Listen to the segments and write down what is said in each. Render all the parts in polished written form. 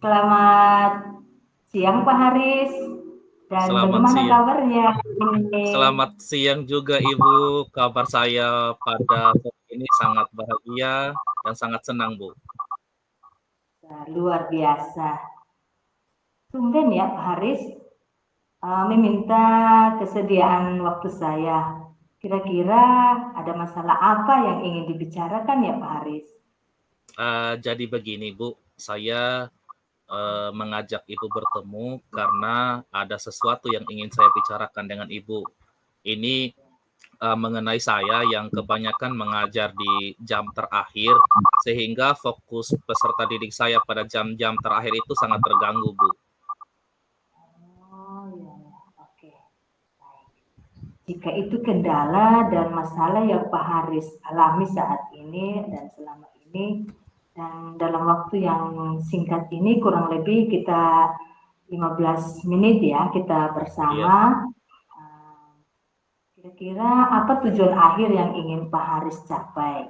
Selamat siang Pak Haris, dan Selamat bagaimana siang. kabarnya ini? Selamat siang juga Ibu. Kabar saya pada sore ini sangat bahagia dan sangat senang, Bu. Luar biasa. Tumben ya Pak Haris, meminta kesediaan waktu saya. Kira-kira ada masalah apa yang ingin dibicarakan ya Pak Haris? Jadi begini, Bu. Saya mengajak Ibu bertemu karena ada sesuatu yang ingin saya bicarakan dengan Ibu. Ini mengenai saya yang kebanyakan mengajar di jam terakhir, sehingga fokus peserta didik saya pada jam-jam terakhir itu sangat terganggu, Bu. Oh iya, ya. Oke. Baik. Jika itu kendala dan masalah yang Pak Haris alami saat ini dan selama ini, dan dalam waktu yang singkat ini kurang lebih kita 15 menit ya kita Iya. bersama. Kira-kira apa tujuan akhir yang ingin Pak Haris capai?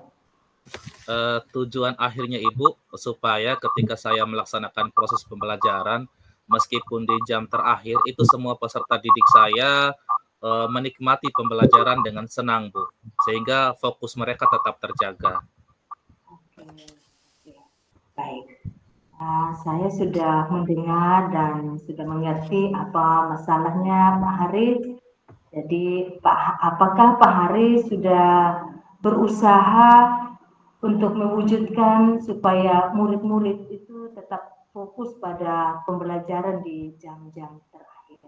Tujuan akhirnya Ibu supaya ketika saya melaksanakan proses pembelajaran, meskipun di jam terakhir itu semua peserta didik saya menikmati pembelajaran dengan senang, Bu, sehingga fokus mereka tetap terjaga. Oke, oke. Baik. Saya sudah mendengar dan sudah mengerti apa masalahnya Pak Haris. Jadi, apakah Pak Haris sudah berusaha untuk mewujudkan supaya murid-murid itu tetap fokus pada pembelajaran di jam-jam terakhir?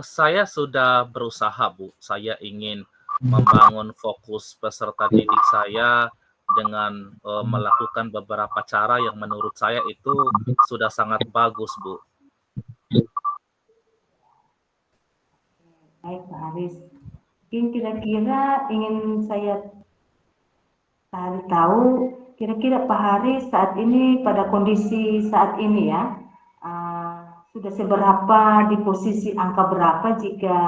Saya sudah berusaha, Bu. Saya ingin membangun fokus peserta didik saya dengan melakukan beberapa cara yang menurut saya itu sudah sangat bagus, Bu. Baik, Pak Haris. Mungkin kira-kira ingin saya cari tahu, kira-kira Pak Haris saat ini pada kondisi saat ini ya, sudah seberapa di posisi angka berapa jika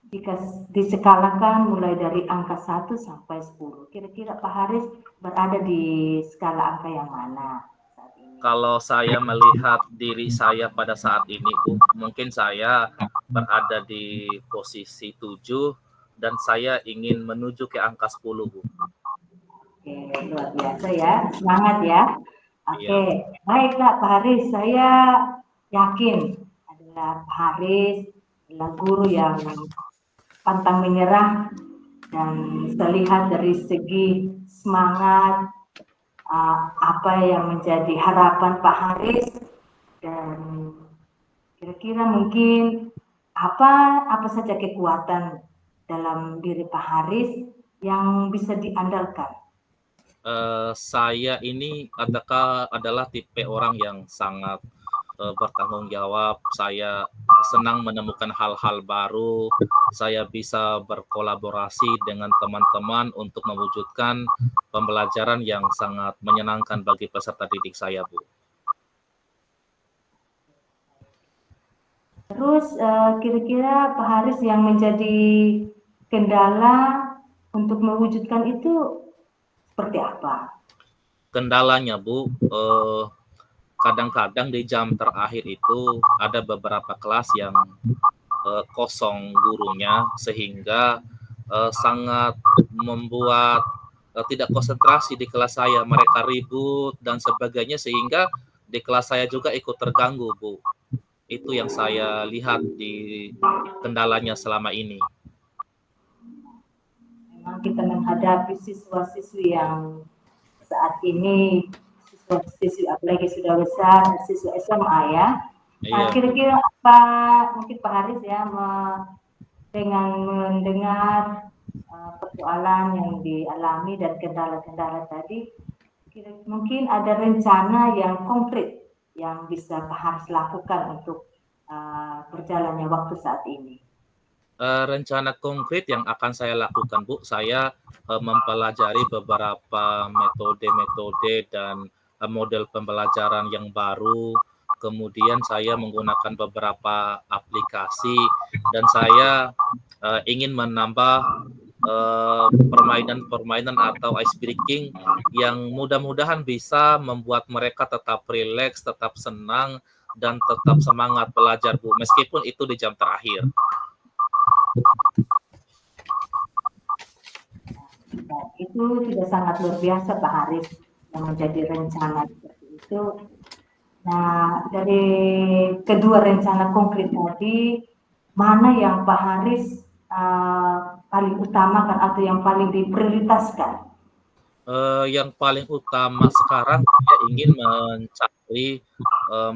jika diskalakan mulai dari angka 1 sampai 10. Kira-kira Pak Haris berada di skala angka yang mana saat ini? Kalau saya melihat diri saya pada saat ini, Bu, mungkin saya berada di posisi 7 dan saya ingin menuju ke angka 10, Bu. Oke, luar biasa ya, semangat ya. Iya, Oke, Bu. baiklah Pak Haris, saya yakin adalah Pak Haris adalah guru yang pantang menyerah dan terlihat dari segi semangat, apa yang menjadi harapan Pak Haris, dan kira-kira mungkin apa apa saja kekuatan dalam diri Pak Haris yang bisa diandalkan. Saya ini adalah tipe orang yang sangat bertanggung jawab. Saya senang menemukan hal-hal baru. Saya bisa berkolaborasi dengan teman-teman untuk mewujudkan pembelajaran yang sangat menyenangkan bagi peserta didik saya, Bu. Terus kira-kira Pak Haris yang menjadi kendala untuk mewujudkan itu seperti apa? Kendalanya, Bu, kadang-kadang di jam terakhir itu ada beberapa kelas yang kosong gurunya, sehingga sangat membuat tidak konsentrasi di kelas saya. Mereka ribut dan sebagainya, sehingga di kelas saya juga ikut terganggu, Bu. Itu yang saya lihat di kendalanya selama ini. Memang kita menghadapi siswa-siswi yang saat ini siswa-siswi apalagi sudah besar, siswa SMA ya. Iya, Bu. Kira-kira apa mungkin Pak Haris ya dengan mendengar persoalan yang dialami dan kendala-kendala tadi, mungkin ada rencana yang konkret yang bisa Pak Haris lakukan untuk berjalannya waktu saat ini. Rencana konkret yang akan saya lakukan, Bu, saya mempelajari beberapa metode-metode dan model pembelajaran yang baru. Kemudian saya menggunakan beberapa aplikasi dan saya ingin menambah permainan-permainan atau ice breaking yang mudah-mudahan bisa membuat mereka tetap rileks, tetap senang, dan tetap semangat belajar, Bu, meskipun itu di jam terakhir. Nah, itu sudah sangat luar biasa Pak Haris yang menjadi rencana seperti itu. Nah, dari kedua rencana konkret tadi, mana yang Pak Haris paling utamakan atau yang paling diprioritaskan? Yang paling utama sekarang saya ingin mencari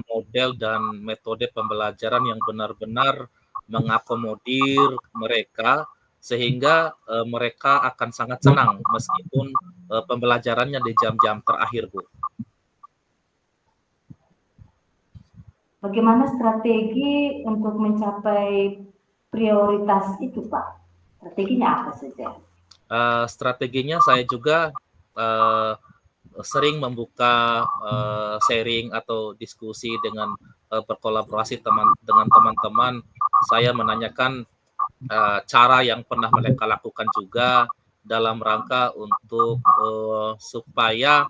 model dan metode pembelajaran yang benar-benar mengakomodir mereka sehingga mereka akan sangat senang meskipun pembelajarannya di jam-jam terakhir, Bu. Bagaimana strategi untuk mencapai prioritas itu, Pak? Strateginya apa saja? Strateginya saya juga sering membuka sharing atau diskusi dengan berkolaborasi dengan teman-teman. Saya menanyakan cara yang pernah mereka lakukan juga dalam rangka untuk supaya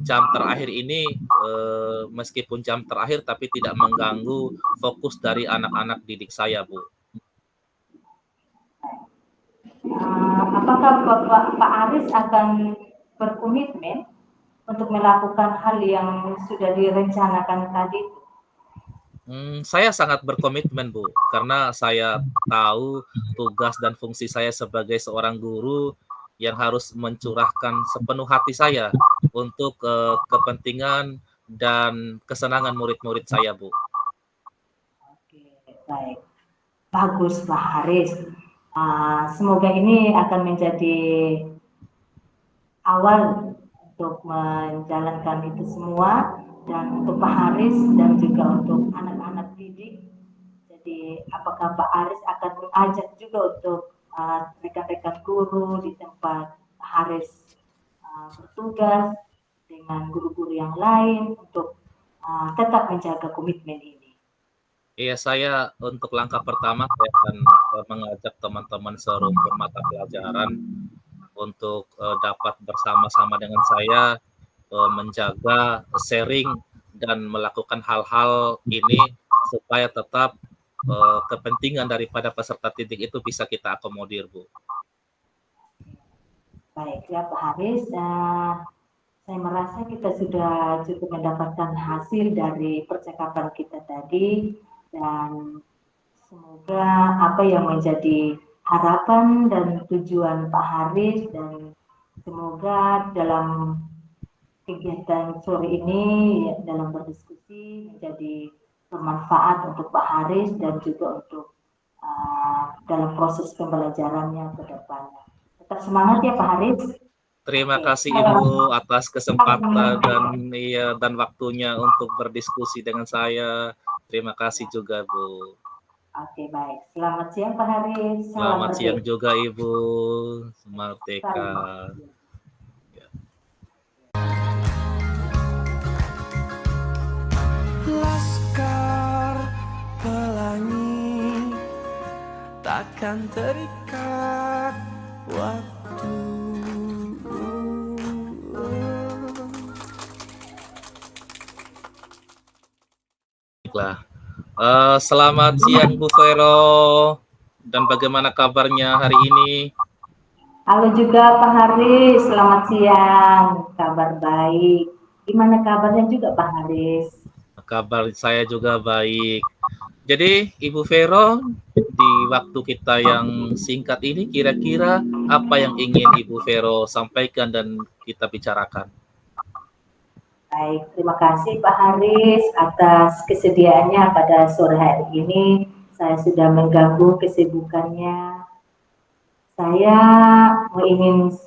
jam terakhir ini meskipun jam terakhir tapi tidak mengganggu fokus dari anak-anak didik saya, Bu. Apakah Pak Aris akan berkomitmen untuk melakukan hal yang sudah direncanakan tadi? Saya sangat berkomitmen, Bu, karena saya tahu tugas dan fungsi saya sebagai seorang guru yang harus mencurahkan sepenuh hati saya untuk kepentingan dan kesenangan murid-murid saya, Bu. Oke, baik. Bagus, Pak Haris. Semoga ini akan menjadi awal untuk menjalankan itu semua, dan untuk Pak Haris dan juga untuk anak-anak didik. Jadi apakah Pak Haris akan mengajak juga untuk rekan-rekan guru di tempat Pak Haris bertugas dengan guru-guru yang lain untuk tetap menjaga komitmen ini? Iya, saya untuk langkah pertama saya akan mengajak teman-teman serumpun mata pelajaran untuk dapat bersama-sama dengan saya menjaga sharing dan melakukan hal-hal ini supaya tetap kepentingan daripada peserta didik itu bisa kita akomodir, Bu. Baik ya Pak Haris, saya merasa kita sudah cukup mendapatkan hasil dari percakapan kita tadi, dan semoga apa yang menjadi harapan dan tujuan Pak Haris, dan semoga dalam kegiatan sore ini dalam berdiskusi menjadi bermanfaat untuk Pak Haris dan juga untuk dalam proses pembelajarannya ke depannya. Tetap semangat ya Pak Haris. Terima kasih Ibu atas kesempatan dan waktunya untuk berdiskusi dengan saya. Terima kasih juga, Bu. Oke, baik. Selamat siang Pak Haris. Selamat siang juga Ibu. Merdeka. Laskar pelangi takkan terikat waktu. Baiklah. Selamat siang Bu Vero. Dan bagaimana kabarnya hari ini? Halo juga Pak Haris, selamat siang. Kabar baik. Gimana kabarnya juga Pak Haris? Kabar saya juga baik. Jadi Ibu Vero, di waktu kita yang singkat ini kira-kira apa yang ingin Ibu Vero sampaikan dan kita bicarakan? Baik, terima kasih Pak Haris atas kesediaannya pada sore hari ini. Saya sudah mengganggu kesibukannya. Saya ingin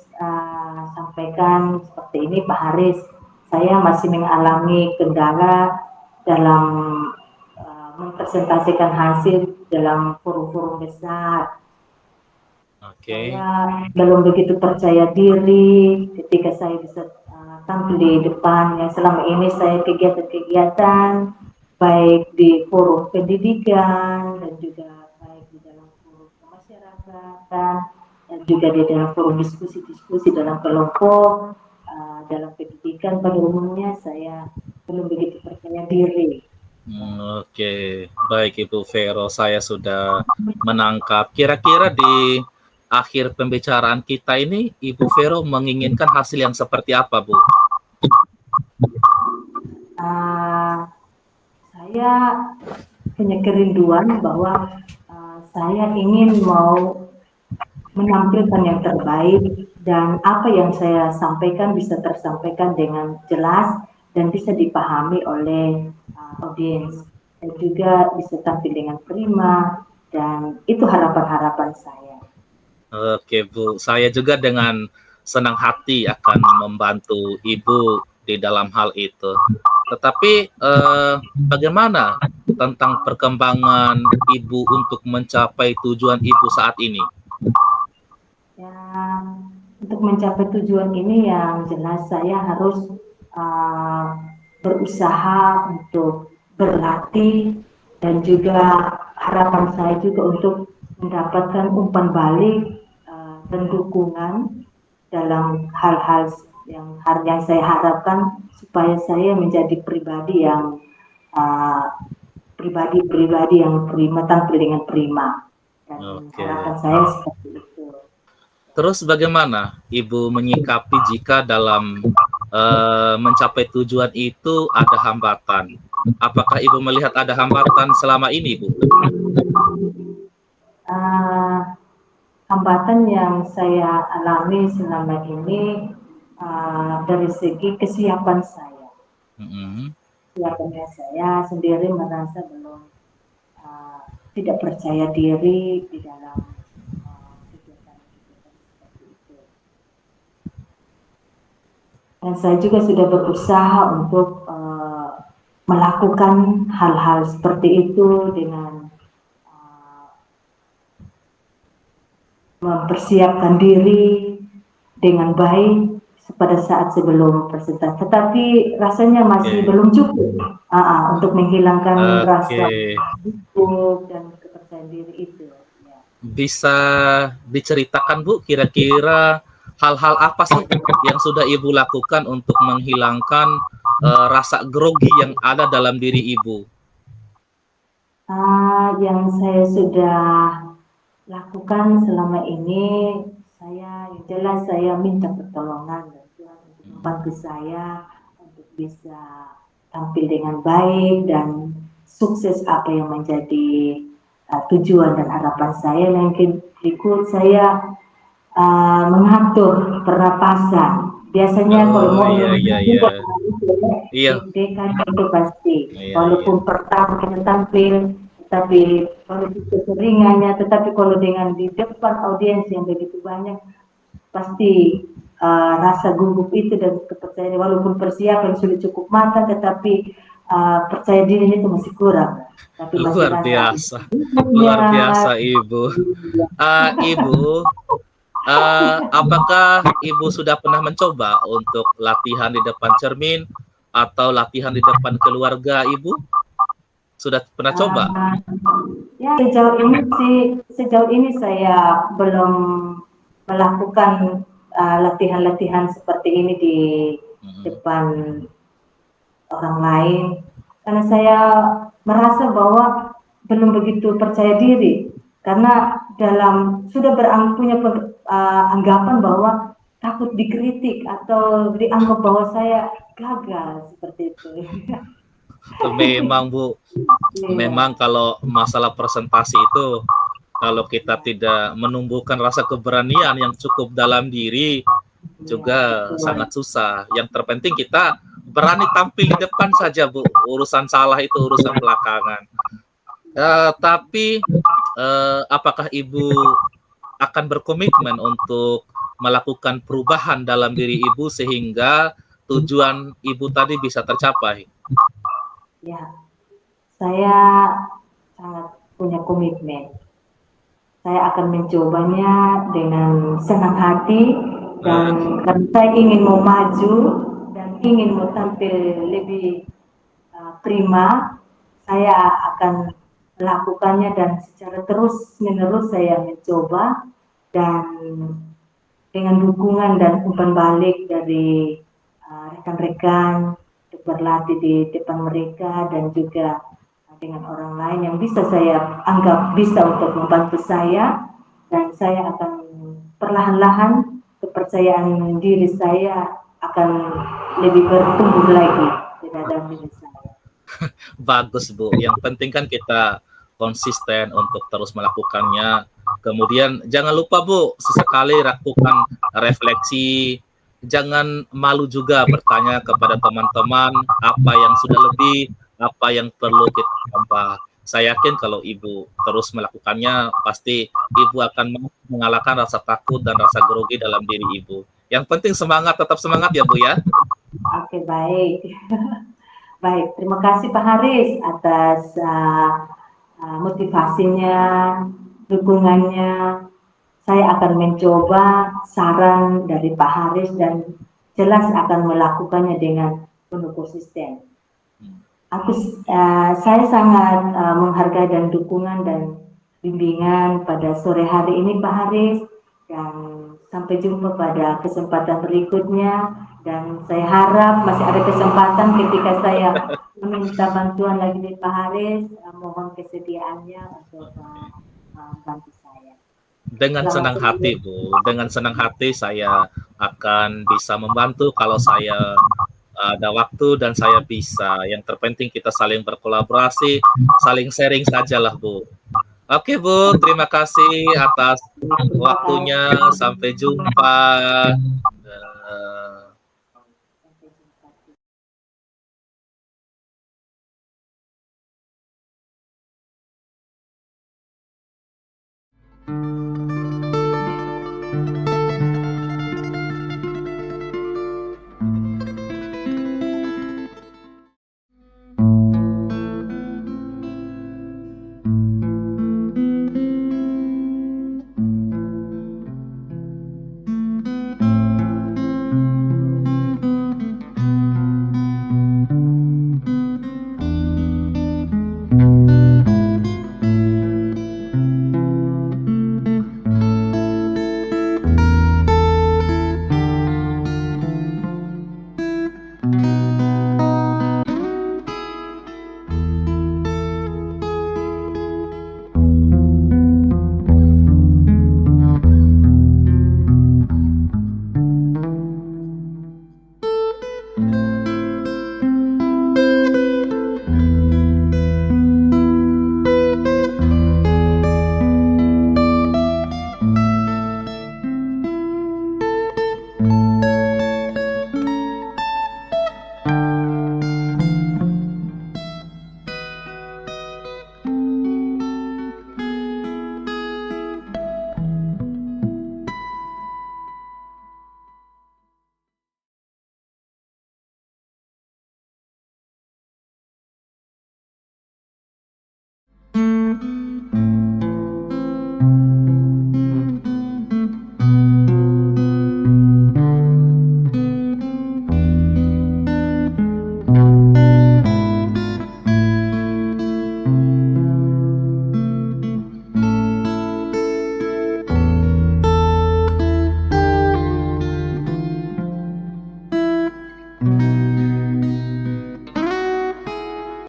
sampaikan seperti ini Pak Haris. Saya masih mengalami kendala dalam mempresentasikan hasil dalam forum-forum besar. Saya belum begitu percaya diri ketika saya bisa tampil di depan. Yang selama ini saya kegiatan-kegiatan baik di forum pendidikan dan juga baik di dalam forum kemasyarakatan, juga di dalam forum diskusi-diskusi dalam kelompok, dalam pendidikan pada umumnya saya belum begitu percaya diri. Oke, baik Ibu Vero, saya sudah menangkap. Kira-kira di akhir pembicaraan kita ini, Ibu Vero menginginkan hasil yang seperti apa, Bu? Saya punya kerinduan bahwa saya ingin mau menampilkan yang terbaik dan apa yang saya sampaikan bisa tersampaikan dengan jelas dan bisa dipahami oleh audiens dan juga bisa tampil dengan prima, dan itu harapan-harapan saya. Oke Bu, saya juga dengan senang hati akan membantu Ibu di dalam hal itu. Tetapi bagaimana tentang perkembangan Ibu untuk mencapai tujuan Ibu saat ini? Ya, untuk mencapai tujuan ini yang jelas saya harus berusaha untuk berlatih dan juga harapan saya juga untuk mendapatkan umpan balik dan dukungan dalam hal-hal yang saya harapkan supaya saya menjadi pribadi yang pribadi yang prima, tampil dengan prima, dan harapan saya seperti itu. Terus bagaimana Ibu menyikapi jika dalam mencapai tujuan itu ada hambatan? Apakah Ibu melihat ada hambatan selama ini, Bu? Hambatan yang saya alami selama ini dari segi kesiapan saya. Kesiapannya saya sendiri merasa belum tidak percaya diri di dalam kegiatan-kegiatan seperti itu. Dan saya juga sudah berusaha untuk melakukan hal-hal seperti itu dengan mempersiapkan diri dengan baik pada saat sebelum presentasi, tetapi rasanya masih belum cukup untuk menghilangkan rasa gugup dan kepercayaan diri itu. Ya. Bisa diceritakan Bu, kira-kira hal-hal apa sih yang sudah Ibu lakukan untuk menghilangkan rasa grogi yang ada dalam diri Ibu? Yang saya sudah lakukan selama ini, saya minta pertolongan dari Tuhan untuk membantu saya untuk bisa tampil dengan baik dan sukses apa yang menjadi tujuan dan harapan saya. Yang berikut saya mengatur pernapasan. Biasanya kalau mau itu pasti. Walaupun pertama kita tampil, tapi kalau keseringannya, tetapi kalau dengan di depan audiens yang begitu banyak, pasti rasa gugup itu dan kepercayaan, walaupun persiapan sudah cukup matang, tetapi percaya diri itu masih kurang. Tapi luar biasa, luar biasa Ibu. Ibu, apakah Ibu sudah pernah mencoba untuk latihan di depan cermin atau latihan di depan keluarga Ibu? Sudah pernah coba? Ya, sejauh ini saya belum melakukan latihan-latihan seperti ini di depan orang lain, karena saya merasa bahwa belum begitu percaya diri, karena sudah punya anggapan bahwa takut dikritik atau dianggap bahwa saya gagal seperti itu. Memang Bu, memang kalau masalah presentasi itu, kalau kita tidak menumbuhkan rasa keberanian yang cukup dalam diri, juga sangat susah. Yang terpenting kita berani tampil di depan saja Bu, urusan salah itu urusan belakangan. Tapi apakah Ibu akan berkomitmen untuk melakukan perubahan dalam diri Ibu sehingga tujuan Ibu tadi bisa tercapai? Ya, saya sangat punya komitmen. Saya akan mencobanya dengan senang hati, dan karena saya ingin mau maju dan ingin mau tampil lebih prima, saya akan melakukannya dan secara terus-menerus saya mencoba dan dengan dukungan dan umpan balik dari rekan-rekan untuk berlatih di depan mereka dan juga dengan orang lain yang bisa saya anggap bisa untuk membantu saya, dan saya akan perlahan-lahan kepercayaan diri saya akan lebih bertumbuh lagi di dalam diri saya. Bagus Bu, yang penting kan kita konsisten untuk terus melakukannya. Kemudian jangan lupa Bu, sesekali lakukan refleksi. Jangan malu juga bertanya kepada teman-teman apa yang sudah lebih, apa yang perlu kita tambah. Saya yakin kalau Ibu terus melakukannya, pasti Ibu akan mengalahkan rasa takut dan rasa grogi dalam diri Ibu. Yang penting semangat, tetap semangat ya Bu ya. Oke, baik. Baik, terima kasih Pak Haris atas motivasinya, dukungannya. Saya akan mencoba saran dari Pak Haris dan jelas akan melakukannya dengan penuh konsisten. Saya sangat menghargai dan dukungan dan bimbingan pada sore hari ini Pak Haris, dan sampai jumpa pada kesempatan berikutnya, dan saya harap masih ada kesempatan ketika saya meminta bantuan lagi dari Pak Haris, mohon kesediaannya untuk bantu saya. Dengan senang hati Bu, dengan senang hati saya akan bisa membantu kalau saya ada waktu dan saya bisa. Yang terpenting kita saling berkolaborasi, saling sharing sajalah Bu. Oke Bu, terima kasih atas waktunya. Sampai jumpa.